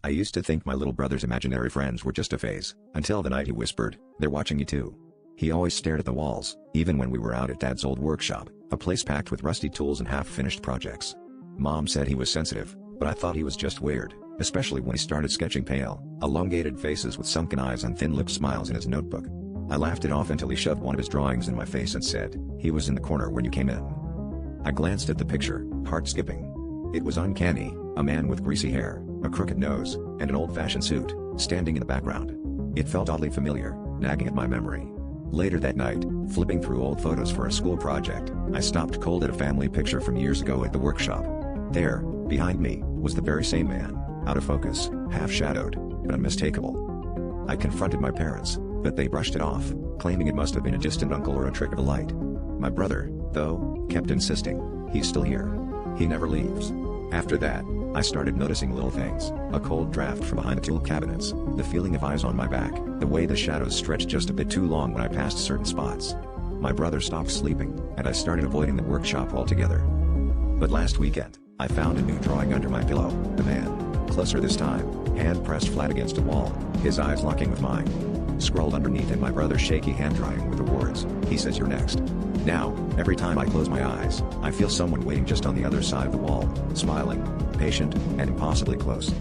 I used to think my little brother's imaginary friends were just a phase, until the night he whispered, "They're watching you too." He always stared at the walls, even when we were out at Dad's old workshop, a place packed with rusty tools and half-finished projects. Mom said he was sensitive, but I thought he was just weird, especially when he started sketching pale, elongated faces with sunken eyes and thin-lipped smiles in his notebook. I laughed it off until he shoved one of his drawings in my face and said, "He was in the corner when you came in." I glanced at the picture, heart skipping. It was uncanny, a man with greasy hair, a crooked nose, and an old-fashioned suit, standing in the background. It felt oddly familiar, nagging at my memory. Later that night, flipping through old photos for a school project, I stopped cold at a family picture from years ago at the workshop. There, behind me, was the very same man, out of focus, half-shadowed, but unmistakable. I confronted my parents, but they brushed it off, claiming it must have been a distant uncle or a trick of the light. My brother, though, kept insisting, "He's still here. He never leaves." After that, I started noticing little things, a cold draft from behind the tool cabinets, the feeling of eyes on my back, the way the shadows stretched just a bit too long when I passed certain spots. My brother stopped sleeping, and I started avoiding the workshop altogether. But last weekend, I found a new drawing under my pillow, the man, closer this time, hand pressed flat against a wall, his eyes locking with mine. Scrawled underneath in my brother's shaky handwriting were the words, "He says you're next." Now, every time I close my eyes, I feel someone waiting just on the other side of the wall, smiling, patient, and impossibly close.